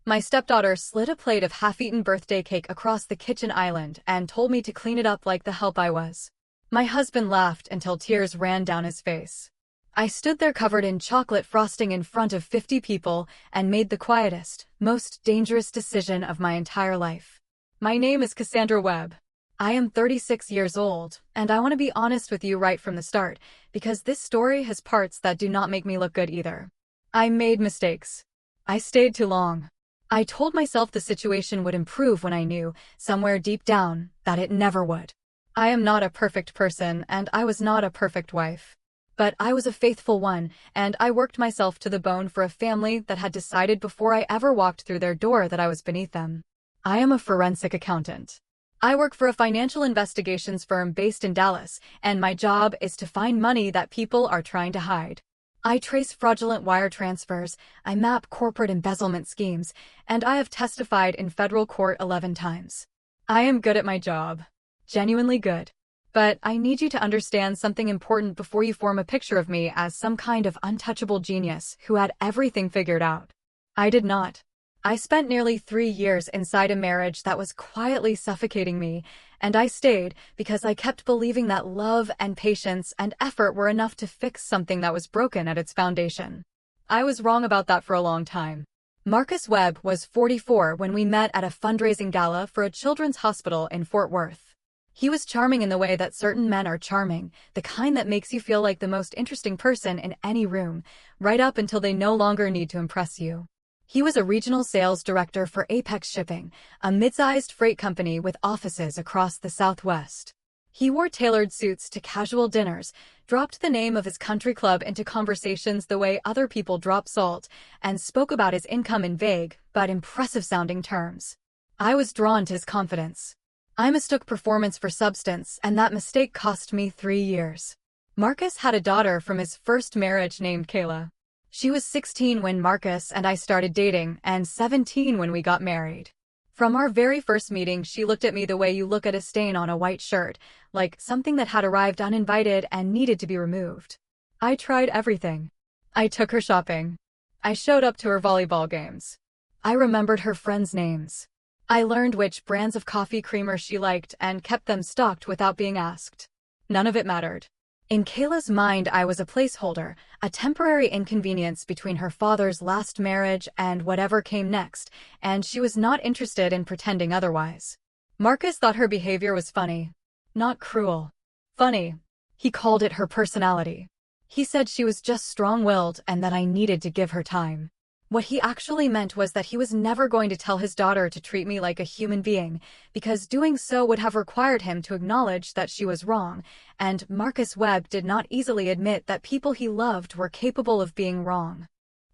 My stepdaughter slid a plate of half-eaten birthday cake across the kitchen island and told me to clean it up like the help I was. My husband laughed until tears ran down his face. I stood there covered in chocolate frosting in front of 50 people and made the quietest, most dangerous decision of my entire life. My name is Cassandra Webb. I am 36 years old, and I want to be honest with you right from the start, because this story has parts that do not make me look good either. I made mistakes. I stayed too long. I told myself the situation would improve when I knew, somewhere deep down, that it never would. I am not a perfect person, and I was not a perfect wife. But I was a faithful one, and I worked myself to the bone for a family that had decided before I ever walked through their door that I was beneath them. I am a forensic accountant. I work for a financial investigations firm based in Dallas, and my job is to find money that people are trying to hide. I trace fraudulent wire transfers, I map corporate embezzlement schemes, and I have testified in federal court 11 times. I am good at my job. Genuinely good. But I need you to understand something important before you form a picture of me as some kind of untouchable genius who had everything figured out. I did not. I spent nearly 3 years inside a marriage that was quietly suffocating me, and I stayed because I kept believing that love and patience and effort were enough to fix something that was broken at its foundation. I was wrong about that for a long time. Marcus Webb was 44 when we met at a fundraising gala for a children's hospital in Fort Worth. He was charming in the way that certain men are charming, the kind that makes you feel like the most interesting person in any room, right up until they no longer need to impress you. He was a regional sales director for Apex Shipping, a mid-sized freight company with offices across the Southwest. He wore tailored suits to casual dinners, dropped the name of his country club into conversations the way other people drop salt, and spoke about his income in vague but impressive-sounding terms. I was drawn to his confidence. I mistook performance for substance, and that mistake cost me 3 years. Marcus had a daughter from his first marriage named Kayla. She was 16 when Marcus and I started dating, and 17 when we got married. From our very first meeting, she looked at me the way you look at a stain on a white shirt, like something that had arrived uninvited and needed to be removed. I tried everything. I took her shopping. I showed up to her volleyball games. I remembered her friends' names. I learned which brands of coffee creamer she liked and kept them stocked without being asked. None of it mattered. In Kayla's mind, I was a placeholder, a temporary inconvenience between her father's last marriage and whatever came next, and she was not interested in pretending otherwise. Marcus thought her behavior was funny. Not cruel. Funny. He called it her personality. He said she was just strong-willed and that I needed to give her time. What he actually meant was that he was never going to tell his daughter to treat me like a human being, because doing so would have required him to acknowledge that she was wrong, and Marcus Webb did not easily admit that people he loved were capable of being wrong.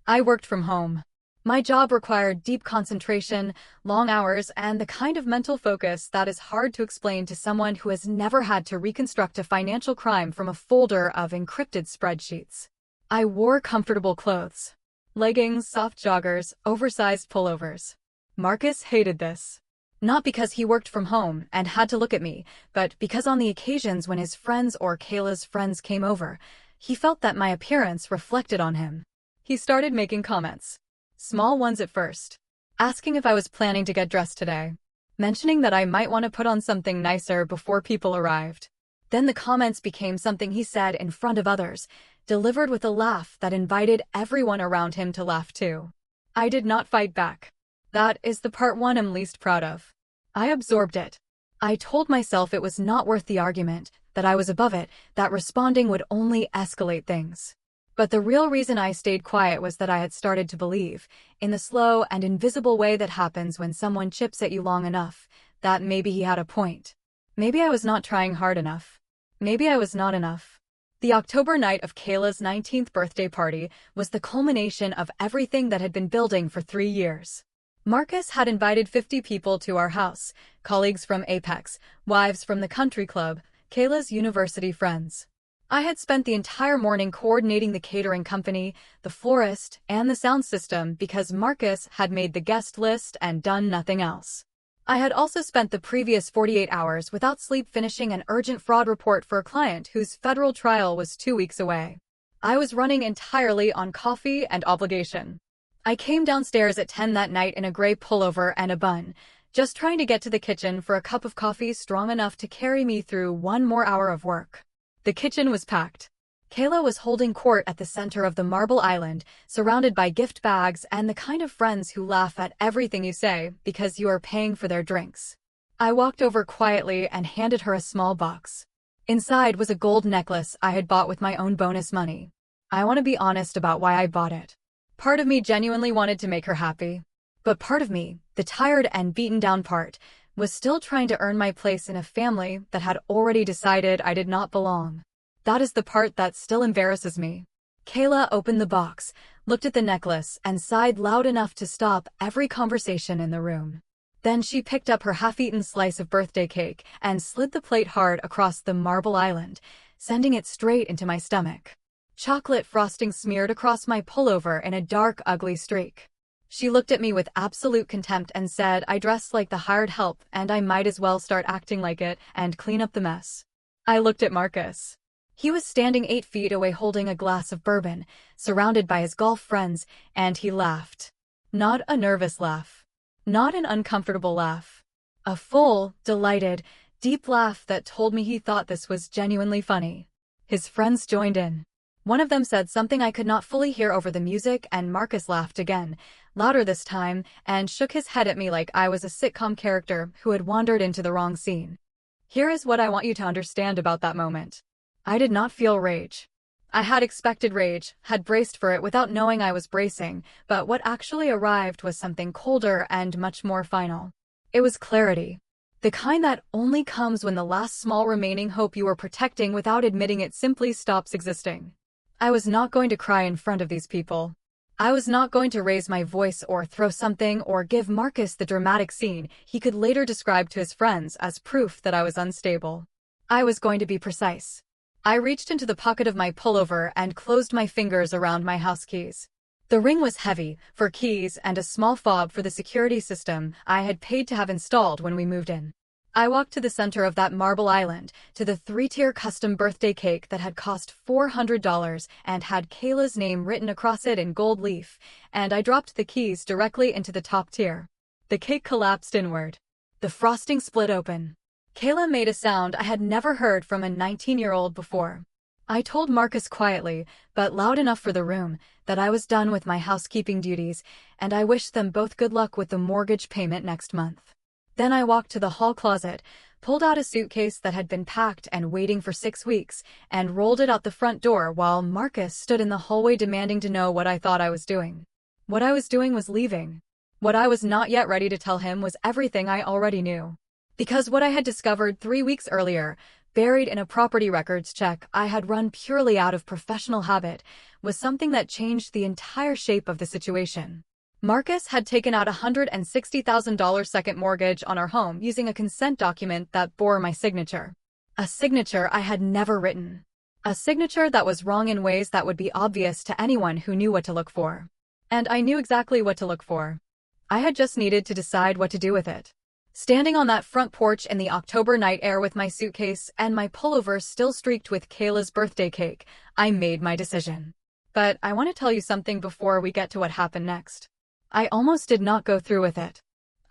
I worked from home. My job required deep concentration, long hours, and the kind of mental focus that is hard to explain to someone who has never had to reconstruct a financial crime from a folder of encrypted spreadsheets. I wore comfortable clothes. Leggings, soft joggers, oversized pullovers. Marcus hated this. Not because he worked from home and had to look at me, but because on the occasions when his friends or Kayla's friends came over, he felt that my appearance reflected on him. He started making comments. Small ones at first. Asking if I was planning to get dressed today. Mentioning that I might want to put on something nicer before people arrived. Then the comments became something he said in front of others, delivered with a laugh that invited everyone around him to laugh too. I did not fight back. That is the part one I'm least proud of. I absorbed it. I told myself it was not worth the argument, that I was above it, that responding would only escalate things. But the real reason I stayed quiet was that I had started to believe, in the slow and invisible way that happens when someone chips at you long enough, that maybe he had a point. Maybe I was not trying hard enough. Maybe I was not enough. The October night of Kayla's 19th birthday party was the culmination of everything that had been building for 3 years. Marcus had invited 50 people to our house, colleagues from Apex, wives from the country club, Kayla's university friends. I had spent the entire morning coordinating the catering company, the florist, and the sound system because Marcus had made the guest list and done nothing else. I had also spent the previous 48 hours without sleep finishing an urgent fraud report for a client whose federal trial was 2 weeks away. I was running entirely on coffee and obligation. I came downstairs at 10 that night in a gray pullover and a bun, just trying to get to the kitchen for a cup of coffee strong enough to carry me through one more hour of work. The kitchen was packed. Kayla was holding court at the center of the marble island, surrounded by gift bags and the kind of friends who laugh at everything you say because you are paying for their drinks. I walked over quietly and handed her a small box. Inside was a gold necklace I had bought with my own bonus money. I want to be honest about why I bought it. Part of me genuinely wanted to make her happy. But part of me, the tired and beaten down part, was still trying to earn my place in a family that had already decided I did not belong. That is the part that still embarrasses me. Kayla opened the box, looked at the necklace, and sighed loud enough to stop every conversation in the room. Then she picked up her half-eaten slice of birthday cake and slid the plate hard across the marble island, sending it straight into my stomach. Chocolate frosting smeared across my pullover in a dark, ugly streak. She looked at me with absolute contempt and said I dressed like the hired help and I might as well start acting like it and clean up the mess. I looked at Marcus. He was standing 8 feet away holding a glass of bourbon, surrounded by his golf friends, and he laughed. Not a nervous laugh. Not an uncomfortable laugh. A full, delighted, deep laugh that told me he thought this was genuinely funny. His friends joined in. One of them said something I could not fully hear over the music, and Marcus laughed again, louder this time, and shook his head at me like I was a sitcom character who had wandered into the wrong scene. Here is what I want you to understand about that moment. I did not feel rage. I had expected rage, had braced for it without knowing I was bracing, but what actually arrived was something colder and much more final. It was clarity. The kind that only comes when the last small remaining hope you were protecting without admitting it simply stops existing. I was not going to cry in front of these people. I was not going to raise my voice or throw something or give Marcus the dramatic scene he could later describe to his friends as proof that I was unstable. I was going to be precise. I reached into the pocket of my pullover and closed my fingers around my house keys. The ring was heavy, for keys and a small fob for the security system I had paid to have installed when we moved in. I walked to the center of that marble island, to the 3-tier custom birthday cake that had cost $400 and had Kayla's name written across it in gold leaf, and I dropped the keys directly into the top tier. The cake collapsed inward. The frosting split open. Kayla made a sound I had never heard from a 19-year-old before. I told Marcus quietly, but loud enough for the room, that I was done with my housekeeping duties, and I wished them both good luck with the mortgage payment next month. Then I walked to the hall closet, pulled out a suitcase that had been packed and waiting for 6 weeks, and rolled it out the front door while Marcus stood in the hallway demanding to know what I thought I was doing. What I was doing was leaving. What I was not yet ready to tell him was everything I already knew. Because what I had discovered 3 weeks earlier, buried in a property records check I had run purely out of professional habit, was something that changed the entire shape of the situation. Marcus had taken out a $160,000 second mortgage on our home using a consent document that bore my signature. A signature I had never written. A signature that was wrong in ways that would be obvious to anyone who knew what to look for. And I knew exactly what to look for. I had just needed to decide what to do with it. Standing on that front porch in the October night air with my suitcase and my pullover still streaked with Kayla's birthday cake, I made my decision. But I want to tell you something before we get to what happened next. I almost did not go through with it.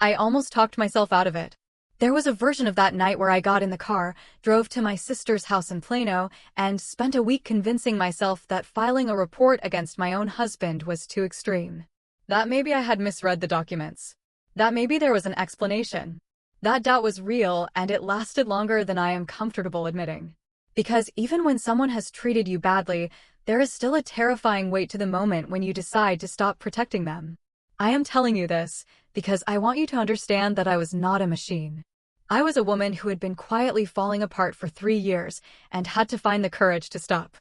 I almost talked myself out of it. There was a version of that night where I got in the car, drove to my sister's house in Plano, and spent a week convincing myself that filing a report against my own husband was too extreme. That maybe I had misread the documents. That maybe there was an explanation. That doubt was real, and it lasted longer than I am comfortable admitting. Because even when someone has treated you badly, there is still a terrifying weight to the moment when you decide to stop protecting them. I am telling you this because I want you to understand that I was not a machine. I was a woman who had been quietly falling apart for 3 years and had to find the courage to stop.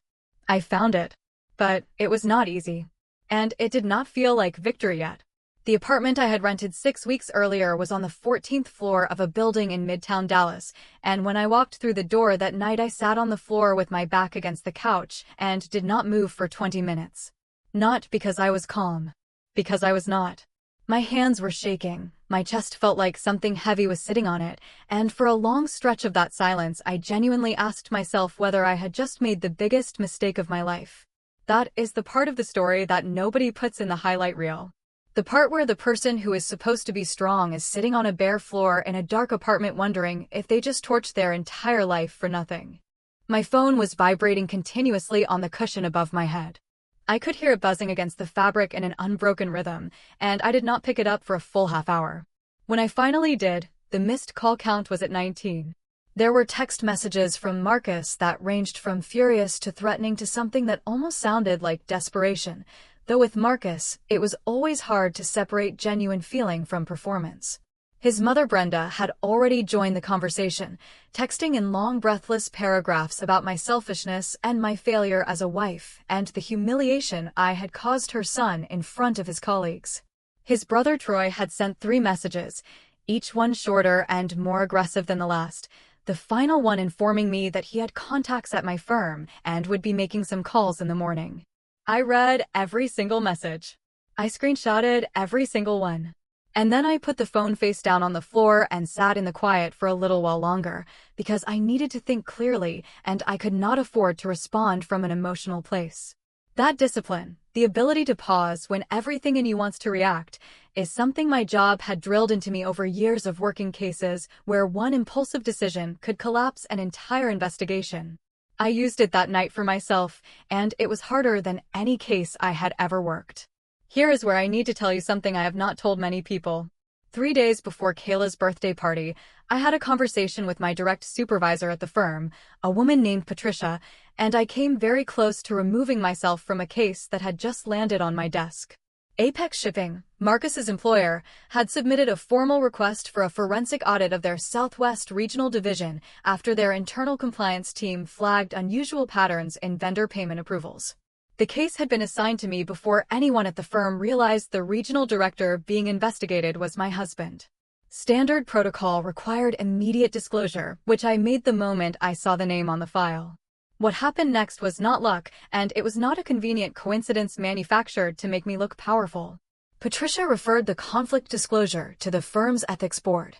I found it. But it was not easy. And it did not feel like victory yet. The apartment I had rented 6 weeks earlier was on the 14th floor of a building in Midtown Dallas, and when I walked through the door that night I sat on the floor with my back against the couch and did not move for 20 minutes. Not because I was calm. Because I was not. My hands were shaking, my chest felt like something heavy was sitting on it, and for a long stretch of that silence I genuinely asked myself whether I had just made the biggest mistake of my life. That is the part of the story that nobody puts in the highlight reel. The part where the person who is supposed to be strong is sitting on a bare floor in a dark apartment wondering if they just torched their entire life for nothing. My phone was vibrating continuously on the cushion above my head. I could hear it buzzing against the fabric in an unbroken rhythm, and I did not pick it up for a full half hour. When I finally did, the missed call count was at 19. There were text messages from Marcus that ranged from furious to threatening to something that almost sounded like desperation, though with Marcus, it was always hard to separate genuine feeling from performance. His mother Brenda had already joined the conversation, texting in long breathless paragraphs about my selfishness and my failure as a wife and the humiliation I had caused her son in front of his colleagues. His brother Troy had sent 3 messages, each one shorter and more aggressive than the last, the final one informing me that he had contacts at my firm and would be making some calls in the morning. I read every single message. I screenshotted every single one. And then I put the phone face down on the floor and sat in the quiet for a little while longer, because I needed to think clearly and I could not afford to respond from an emotional place. That discipline, the ability to pause when everything in you wants to react, is something my job had drilled into me over years of working cases where one impulsive decision could collapse an entire investigation. I used it that night for myself, and it was harder than any case I had ever worked. Here is where I need to tell you something I have not told many people. 3 days before Kayla's birthday party, I had a conversation with my direct supervisor at the firm, a woman named Patricia, and I came very close to removing myself from a case that had just landed on my desk. Apex Shipping, Marcus's employer, had submitted a formal request for a forensic audit of their Southwest Regional Division after their internal compliance team flagged unusual patterns in vendor payment approvals. The case had been assigned to me before anyone at the firm realized the regional director being investigated was my husband. Standard protocol required immediate disclosure, which I made the moment I saw the name on the file. What happened next was not luck, and it was not a convenient coincidence manufactured to make me look powerful. Patricia referred the conflict disclosure to the firm's ethics board,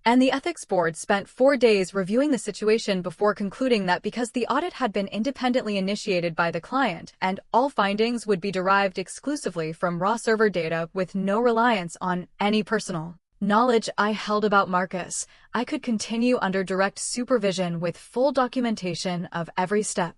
and the ethics board spent 4 days reviewing the situation before concluding that because the audit had been independently initiated by the client and all findings would be derived exclusively from raw server data with no reliance on any personal knowledge I held about Marcus, I could continue under direct supervision with full documentation of every step.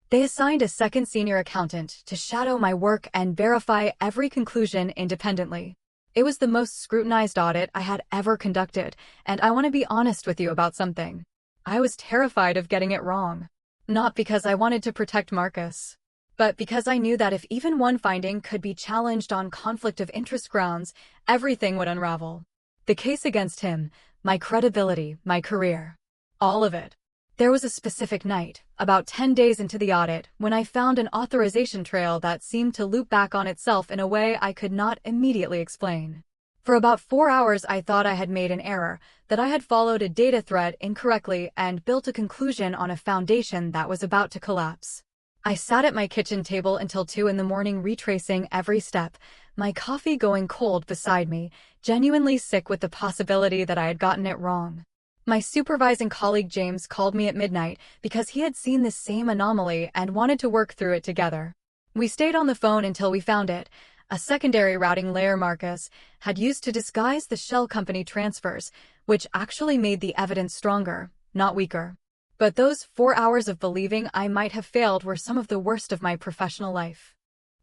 They assigned a second senior accountant to shadow my work and verify every conclusion independently. It was the most scrutinized audit I had ever conducted, and I want to be honest with you about something. I was terrified of getting it wrong. Not because I wanted to protect Marcus, but because I knew that if even one finding could be challenged on conflict of interest grounds, everything would unravel. The case against him, my credibility, my career. All of it. There was a specific night, about 10 days into the audit, when I found an authorization trail that seemed to loop back on itself in a way I could not immediately explain. For about 4 hours I thought I had made an error, that I had followed a data thread incorrectly and built a conclusion on a foundation that was about to collapse. I sat at my kitchen table until 2 in the morning retracing every step, my coffee going cold beside me, genuinely sick with the possibility that I had gotten it wrong. My supervising colleague James called me at midnight because he had seen this same anomaly and wanted to work through it together. We stayed on the phone until we found it, a secondary routing layer Marcus had used to disguise the shell company transfers, which actually made the evidence stronger, not weaker. But those 4 hours of believing I might have failed were some of the worst of my professional life.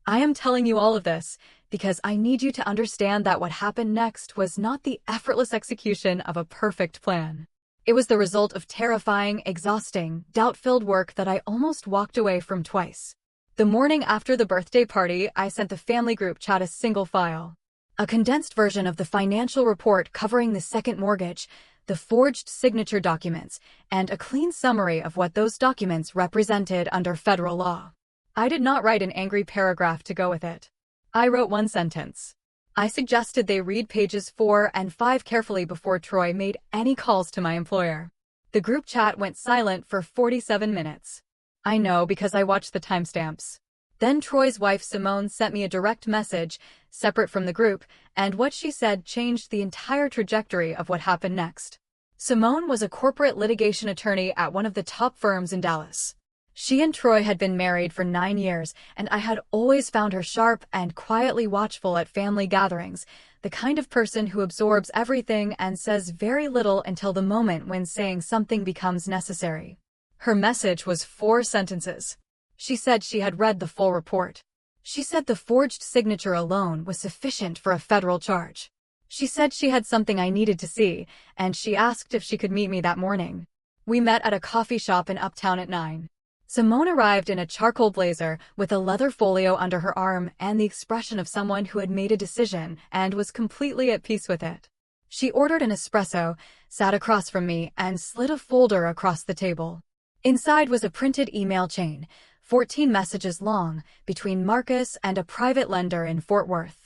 I am telling you all of this because I need you to understand that what happened next was not the effortless execution of a perfect plan. It was the result of terrifying, exhausting, doubt-filled work that I almost walked away from twice. The morning after the birthday party, I sent the family group chat a single file. A condensed version of the financial report covering the second mortgage, the forged signature documents, and a clean summary of what those documents represented under federal law. I did not write an angry paragraph to go with it. I wrote one sentence. I suggested they read pages 4 and 5 carefully before Troy made any calls to my employer. The group chat went silent for 47 minutes. I know because I watched the timestamps. Then Troy's wife Simone sent me a direct message, separate from the group, and what she said changed the entire trajectory of what happened next. Simone was a corporate litigation attorney at one of the top firms in Dallas. She and Troy had been married for 9 years, and I had always found her sharp and quietly watchful at family gatherings, the kind of person who absorbs everything and says very little until the moment when saying something becomes necessary. Her message was 4 sentences. She said she had read the full report. She said the forged signature alone was sufficient for a federal charge. She said she had something I needed to see, and she asked if she could meet me that morning. We met at a coffee shop in Uptown at 9. Simone arrived in a charcoal blazer with a leather folio under her arm and the expression of someone who had made a decision and was completely at peace with it. She ordered an espresso, sat across from me, and slid a folder across the table. Inside was a printed email chain, 14 messages long, between Marcus and a private lender in Fort Worth.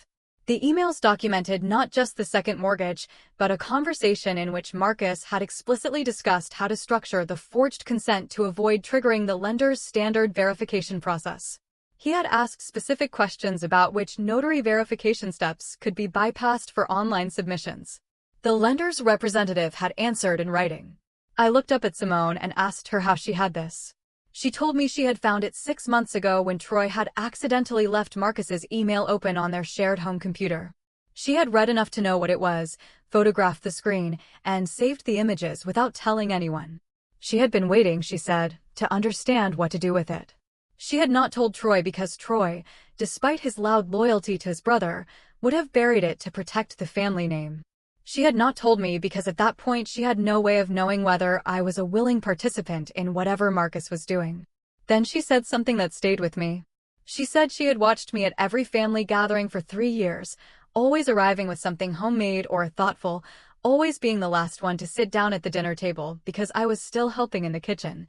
The emails documented not just the second mortgage, but a conversation in which Marcus had explicitly discussed how to structure the forged consent to avoid triggering the lender's standard verification process. He had asked specific questions about which notary verification steps could be bypassed for online submissions. The lender's representative had answered in writing. I looked up at Simone and asked her how she had this. She told me she had found it 6 months ago when Troy had accidentally left Marcus's email open on their shared home computer. She had read enough to know what it was, photographed the screen, and saved the images without telling anyone. She had been waiting, she said, to understand what to do with it. She had not told Troy because Troy, despite his loud loyalty to his brother, would have buried it to protect the family name. She had not told me because at that point she had no way of knowing whether I was a willing participant in whatever Marcus was doing. Then she said something that stayed with me. She said she had watched me at every family gathering for 3 years, always arriving with something homemade or thoughtful, always being the last one to sit down at the dinner table because I was still helping in the kitchen,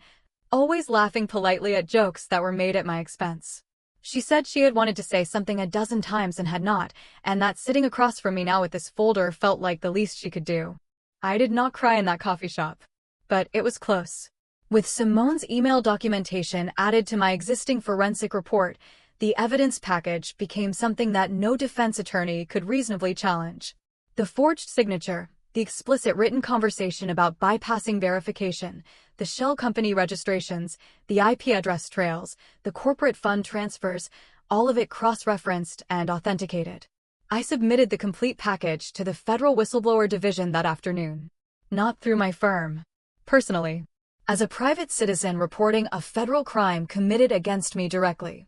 always laughing politely at jokes that were made at my expense. She said she had wanted to say something a dozen times and had not, and that sitting across from me now with this folder felt like the least she could do. I did not cry in that coffee shop. But it was close. With Simone's email documentation added to my existing forensic report, the evidence package became something that no defense attorney could reasonably challenge. The forged signature, the explicit written conversation about bypassing verification, the shell company registrations, the IP address trails, the corporate fund transfers, all of it cross-referenced and authenticated. I submitted the complete package to the Federal Whistleblower Division that afternoon. Not through my firm. Personally. As a private citizen reporting a federal crime committed against me directly.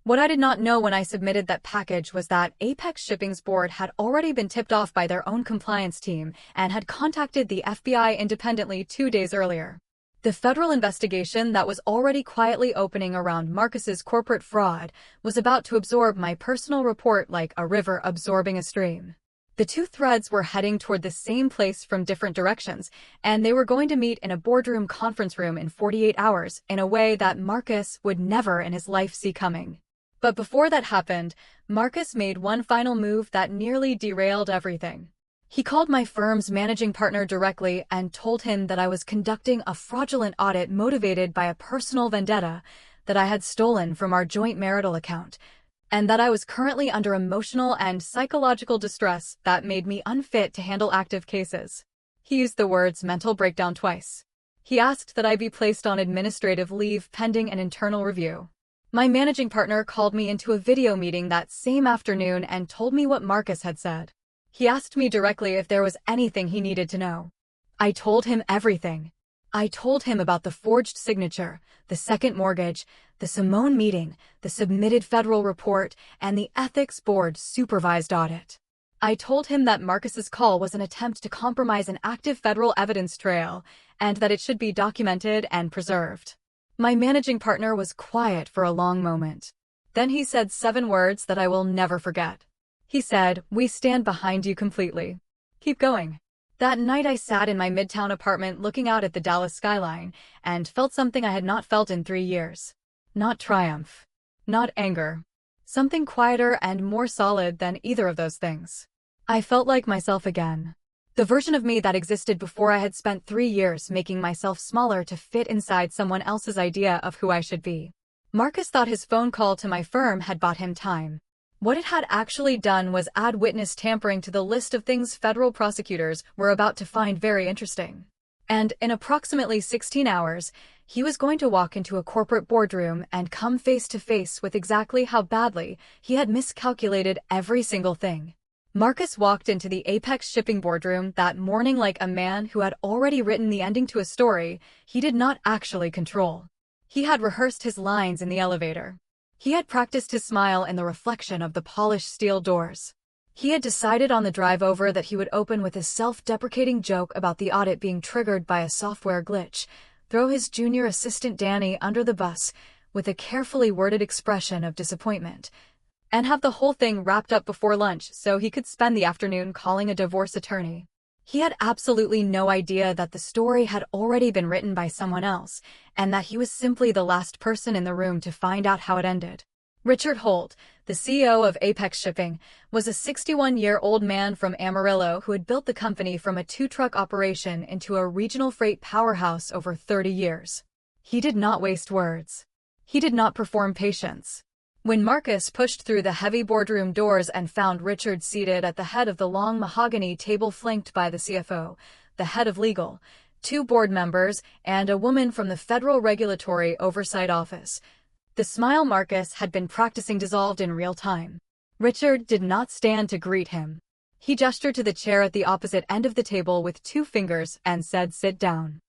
What I did not know when I submitted that package was that Apex Shipping's board had already been tipped off by their own compliance team and had contacted the FBI independently 2 days earlier. The federal investigation that was already quietly opening around Marcus's corporate fraud was about to absorb my personal report like a river absorbing a stream. The 2 threads were heading toward the same place from different directions, and they were going to meet in a boardroom conference room in 48 hours in a way that Marcus would never in his life see coming. But before that happened, Marcus made one final move that nearly derailed everything. He called my firm's managing partner directly and told him that I was conducting a fraudulent audit motivated by a personal vendetta that I had stolen from our joint marital account, and that I was currently under emotional and psychological distress that made me unfit to handle active cases. He used the words mental breakdown twice. He asked that I be placed on administrative leave pending an internal review. My managing partner called me into a video meeting that same afternoon and told me what Marcus had said. He asked me directly if there was anything he needed to know. I told him everything. I told him about the forged signature, the second mortgage, the Simone meeting, the submitted federal report, and the ethics board supervised audit. I told him that Marcus's call was an attempt to compromise an active federal evidence trail, and that it should be documented and preserved. My managing partner was quiet for a long moment. Then he said 7 words that I will never forget. He said, "We stand behind you completely. Keep going." That night I sat in my midtown apartment looking out at the Dallas skyline and felt something I had not felt in 3 years. Not triumph. Not anger. Something quieter and more solid than either of those things. I felt like myself again. The version of me that existed before I had spent 3 years making myself smaller to fit inside someone else's idea of who I should be. Marcus thought his phone call to my firm had bought him time. What it had actually done was add witness tampering to the list of things federal prosecutors were about to find very interesting. And in approximately 16 hours, he was going to walk into a corporate boardroom and come face to face with exactly how badly he had miscalculated every single thing. Marcus walked into the Apex Shipping boardroom that morning like a man who had already written the ending to a story he did not actually control. He had rehearsed his lines in the elevator. He had practiced his smile in the reflection of the polished steel doors. He had decided on the drive over that he would open with a self-deprecating joke about the audit being triggered by a software glitch, throw his junior assistant Danny under the bus with a carefully worded expression of disappointment, and have the whole thing wrapped up before lunch so he could spend the afternoon calling a divorce attorney. He had absolutely no idea that the story had already been written by someone else, and that he was simply the last person in the room to find out how it ended. Richard Holt, the CEO of Apex Shipping, was a 61-year-old man from Amarillo who had built the company from a two-truck operation into a regional freight powerhouse over 30 years. He did not waste words. He did not perform patience. When Marcus pushed through the heavy boardroom doors and found Richard seated at the head of the long mahogany table flanked by the CFO, the head of legal, 2 board members, and a woman from the Federal Regulatory Oversight Office, the smile Marcus had been practicing dissolved in real time. Richard did not stand to greet him. He gestured to the chair at the opposite end of the table with 2 fingers and said, "Sit down."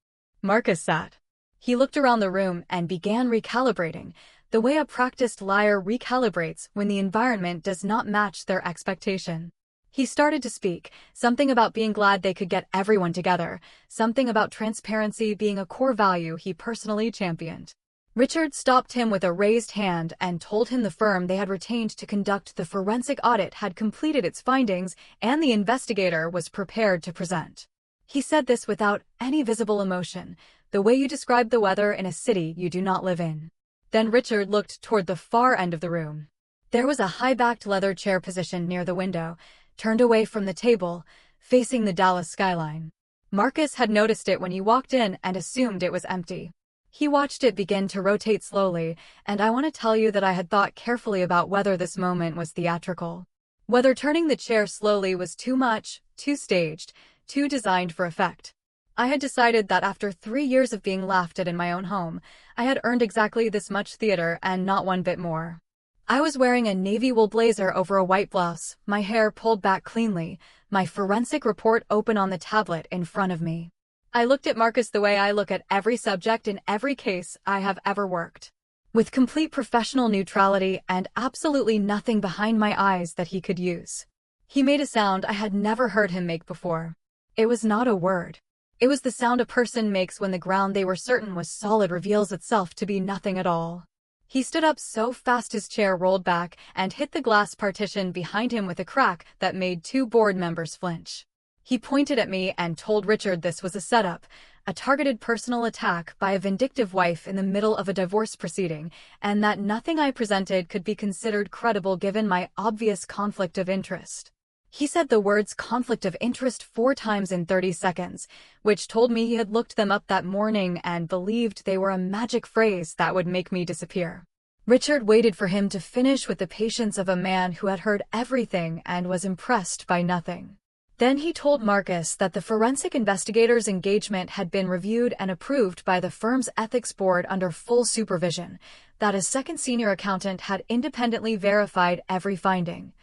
Marcus sat. He looked around the room and began recalibrating, the way a practiced liar recalibrates when the environment does not match their expectation. He started to speak, something about being glad they could get everyone together, something about transparency being a core value he personally championed. Richard stopped him with a raised hand and told him the firm they had retained to conduct the forensic audit had completed its findings and the investigator was prepared to present. He said this without any visible emotion, the way you describe the weather in a city you do not live in. Then Richard looked toward the far end of the room. There was a high-backed leather chair positioned near the window, turned away from the table, facing the Dallas skyline. Marcus had noticed it when he walked in and assumed it was empty. He watched it begin to rotate slowly, and I want to tell you that I had thought carefully about whether this moment was theatrical. Whether turning the chair slowly was too much, too staged, too designed for effect. I had decided that after 3 years of being laughed at in my own home, I had earned exactly this much theater and not one bit more. I was wearing a navy wool blazer over a white blouse, my hair pulled back cleanly, my forensic report open on the tablet in front of me. I looked at Marcus the way I look at every subject in every case I have ever worked, with complete professional neutrality and absolutely nothing behind my eyes that he could use. He made a sound I had never heard him make before. It was not a word. It was the sound a person makes when the ground they were certain was solid reveals itself to be nothing at all. He stood up so fast his chair rolled back and hit the glass partition behind him with a crack that made 2 board members flinch. He pointed at me and told Richard this was a setup, a targeted personal attack by a vindictive wife in the middle of a divorce proceeding, and that nothing I presented could be considered credible given my obvious conflict of interest. He said the words conflict of interest 4 times in 30 seconds, which told me he had looked them up that morning and believed they were a magic phrase that would make me disappear. Richard waited for him to finish with the patience of a man who had heard everything and was impressed by nothing. Then he told Marcus that the forensic investigator's engagement had been reviewed and approved by the firm's ethics board under full supervision, that a second senior accountant had independently verified every finding,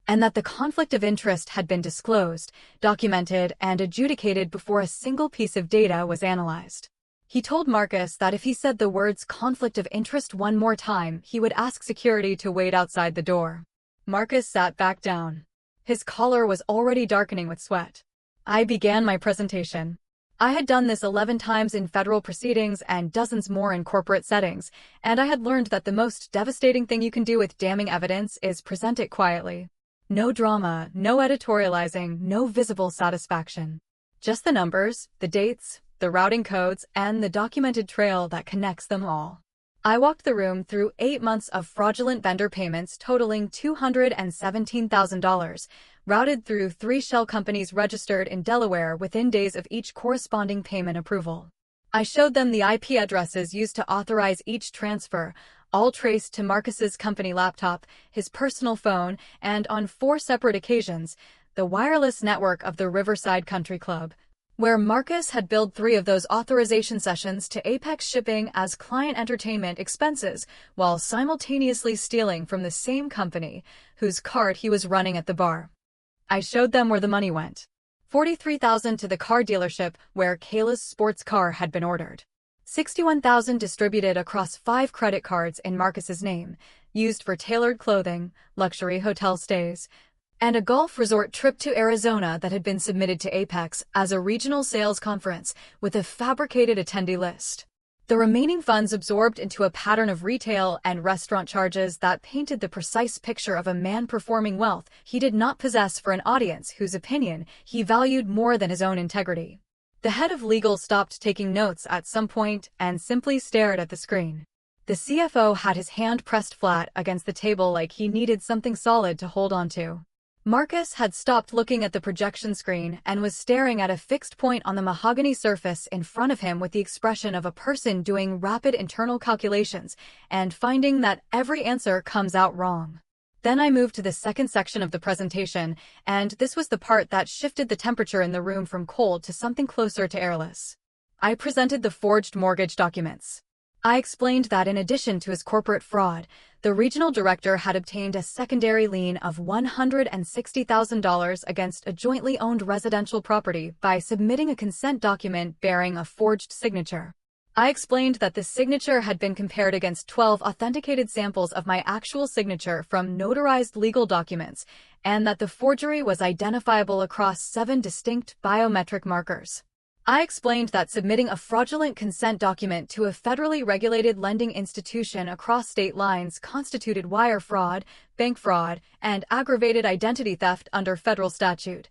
and that the conflict of interest had been disclosed, documented, and adjudicated before a single piece of data was analyzed. He told Marcus that if he said the words conflict of interest one more time, he would ask security to wait outside the door. Marcus sat back down. His collar was already darkening with sweat. I began my presentation. I had done this 11 times in federal proceedings and dozens more in corporate settings, and I had learned that the most devastating thing you can do with damning evidence is present it quietly. No drama, no editorializing, no visible satisfaction. Just the numbers, the dates, the routing codes, and the documented trail that connects them all. I walked the room through 8 months of fraudulent vendor payments totaling $217,000, routed through 3 shell companies registered in Delaware within days of each corresponding payment approval. I showed them the IP addresses used to authorize each transfer, all traced to Marcus's company laptop, his personal phone, and on 4 separate occasions, the wireless network of the Riverside Country Club. where Marcus had billed 3 of those authorization sessions to Apex Shipping as client entertainment expenses while simultaneously stealing from the same company whose card he was running at the bar. I showed them where the money went. $43,000 to the car dealership where Kayla's sports car had been ordered. $61,000 distributed across 5 credit cards in Marcus's name, used for tailored clothing, luxury hotel stays, and a golf resort trip to Arizona that had been submitted to Apex as a regional sales conference with a fabricated attendee list. The remaining funds absorbed into a pattern of retail and restaurant charges that painted the precise picture of a man performing wealth he did not possess for an audience whose opinion he valued more than his own integrity. The head of legal stopped taking notes at some point and simply stared at the screen. The CFO had his hand pressed flat against the table like he needed something solid to hold on to. Marcus had stopped looking at the projection screen and was staring at a fixed point on the mahogany surface in front of him with the expression of a person doing rapid internal calculations and finding that every answer comes out wrong. Then I moved to the second section of the presentation, and this was the part that shifted the temperature in the room from cold to something closer to airless. I presented the forged mortgage documents. I explained that in addition to his corporate fraud, the regional director had obtained a secondary lien of $160,000 against a jointly owned residential property by submitting a consent document bearing a forged signature. I explained that the signature had been compared against 12 authenticated samples of my actual signature from notarized legal documents, and that the forgery was identifiable across 7 distinct biometric markers. I explained that submitting a fraudulent consent document to a federally regulated lending institution across state lines constituted wire fraud, bank fraud, and aggravated identity theft under federal statute,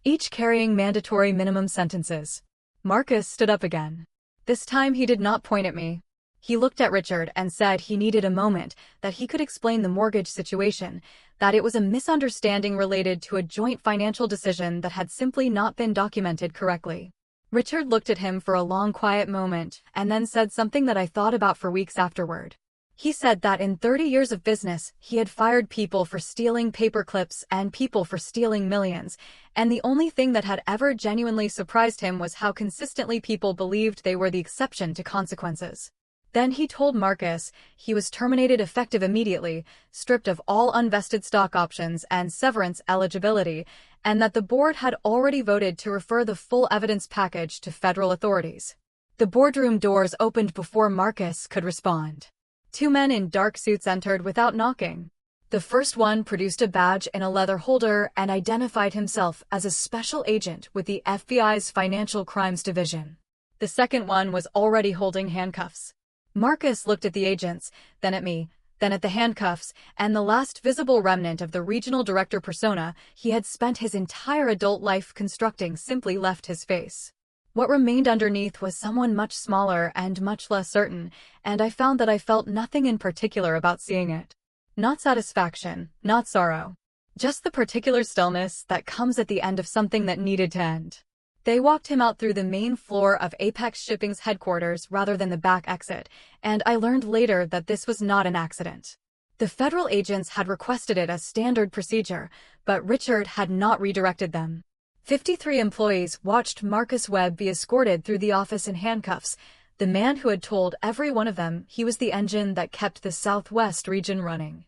each carrying mandatory minimum sentences. Marcus stood up again. This time he did not point at me. He looked at Richard and said he needed a moment, that he could explain the mortgage situation, that it was a misunderstanding related to a joint financial decision that had simply not been documented correctly. Richard looked at him for a long quiet moment and then said something that I thought about for weeks afterward. He said that in 30 years of business, he had fired people for stealing paper clips and people for stealing millions, and the only thing that had ever genuinely surprised him was how consistently people believed they were the exception to consequences. Then he told Marcus he was terminated effective immediately, stripped of all unvested stock options and severance eligibility, and that the board had already voted to refer the full evidence package to federal authorities. The boardroom doors opened before Marcus could respond. 2 men in dark suits entered without knocking. The first one produced a badge in a leather holder and identified himself as a special agent with the FBI's Financial Crimes Division. The second one was already holding handcuffs. Marcus looked at the agents, then at me, then at the handcuffs, and the last visible remnant of the regional director persona he had spent his entire adult life constructing simply left his face. What remained underneath was someone much smaller and much less certain, and I found that I felt nothing in particular about seeing it. Not satisfaction, not sorrow. Just the particular stillness that comes at the end of something that needed to end. They walked him out through the main floor of Apex Shipping's headquarters rather than the back exit, and I learned later that this was not an accident. The federal agents had requested it as standard procedure, but Richard had not redirected them. 53 employees watched Marcus Webb be escorted through the office in handcuffs, the man who had told every one of them he was the engine that kept the Southwest region running.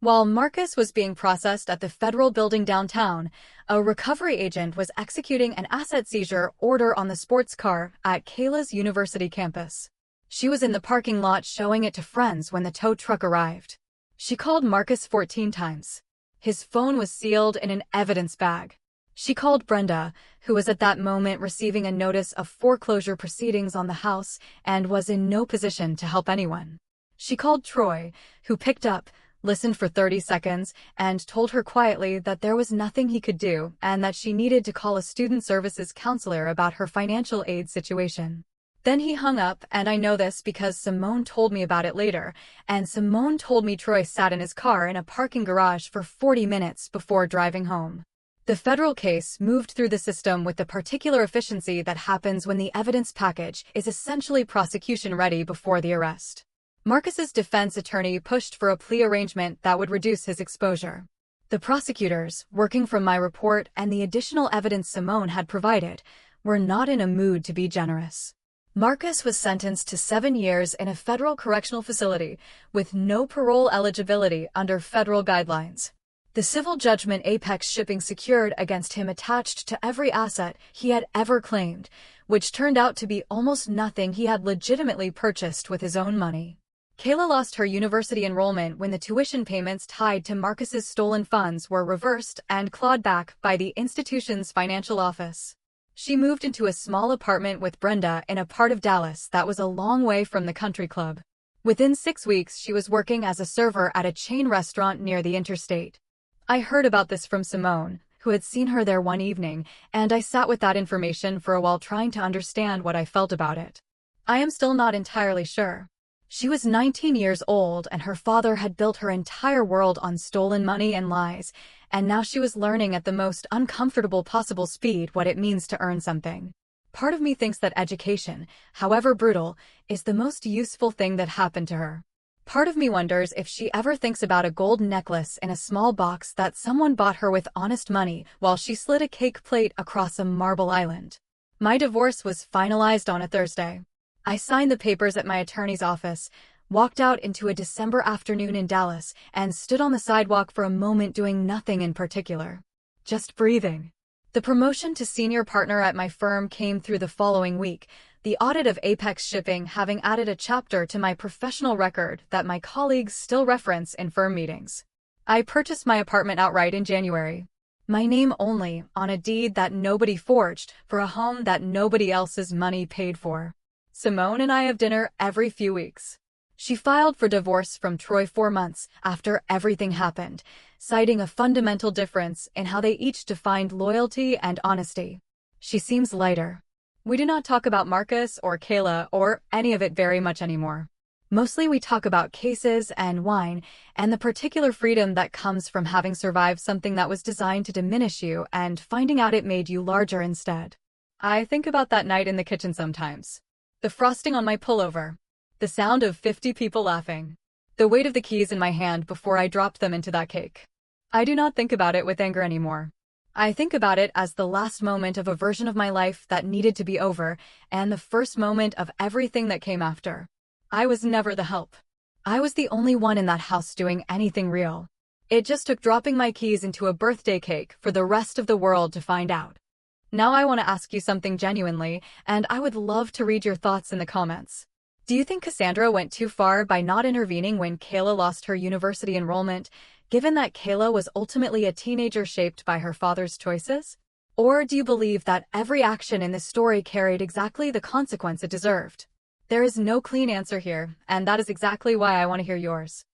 While Marcus was being processed at the federal building downtown, a recovery agent was executing an asset seizure order on the sports car at Kayla's university campus. She was in the parking lot showing it to friends when the tow truck arrived. She called Marcus 14 times. His phone was sealed in an evidence bag. She called Brenda, who was at that moment receiving a notice of foreclosure proceedings on the house and was in no position to help anyone. She called Troy, who picked up, listened for 30 seconds, and told her quietly that there was nothing he could do and that she needed to call a student services counselor about her financial aid situation. Then he hung up, and I know this because Simone told me about it later, and Simone told me Troy sat in his car in a parking garage for 40 minutes before driving home. The federal case moved through the system with the particular efficiency that happens when the evidence package is essentially prosecution-ready before the arrest. Marcus's defense attorney pushed for a plea arrangement that would reduce his exposure. The prosecutors, working from my report and the additional evidence Simone had provided, were not in a mood to be generous. Marcus was sentenced to 7 years in a federal correctional facility with no parole eligibility under federal guidelines. The civil judgment Apex Shipping secured against him attached to every asset he had ever claimed, which turned out to be almost nothing he had legitimately purchased with his own money. Kayla lost her university enrollment when the tuition payments tied to Marcus's stolen funds were reversed and clawed back by the institution's financial office. She moved into a small apartment with Brenda in a part of Dallas that was a long way from the country club. Within 6 weeks, she was working as a server at a chain restaurant near the interstate. I heard about this from Simone, who had seen her there one evening, and I sat with that information for a while trying to understand what I felt about it. I am still not entirely sure. She was 19 years old and her father had built her entire world on stolen money and lies, and now she was learning at the most uncomfortable possible speed what it means to earn something. Part of me thinks that education, however brutal, is the most useful thing that happened to her. Part of me wonders if she ever thinks about a gold necklace in a small box that someone bought her with honest money while she slid a cake plate across a marble island. My divorce was finalized on a Thursday. I signed the papers at my attorney's office, walked out into a December afternoon in Dallas, and stood on the sidewalk for a moment doing nothing in particular. Just breathing. The promotion to senior partner at my firm came through the following week, the audit of Apex Shipping having added a chapter to my professional record that my colleagues still reference in firm meetings. I purchased my apartment outright in January. My name only, on a deed that nobody forged, for a home that nobody else's money paid for. Simone and I have dinner every few weeks. She filed for divorce from Troy 4 months after everything happened, citing a fundamental difference in how they each defined loyalty and honesty. She seems lighter. We do not talk about Marcus or Kayla or any of it very much anymore. Mostly we talk about cases and wine and the particular freedom that comes from having survived something that was designed to diminish you and finding out it made you larger instead. I think about that night in the kitchen sometimes. The frosting on my pullover. The sound of 50 people laughing. The weight of the keys in my hand before I dropped them into that cake. I do not think about it with anger anymore. I think about it as the last moment of a version of my life that needed to be over, and the first moment of everything that came after. I was never the help. I was the only one in that house doing anything real. It just took dropping my keys into a birthday cake for the rest of the world to find out. Now I want to ask you something genuinely, and I would love to read your thoughts in the comments. Do you think Cassandra went too far by not intervening when Kayla lost her university enrollment, given that Kayla was ultimately a teenager shaped by her father's choices? Or do you believe that every action in this story carried exactly the consequence it deserved? There is no clean answer here, and that is exactly why I want to hear yours.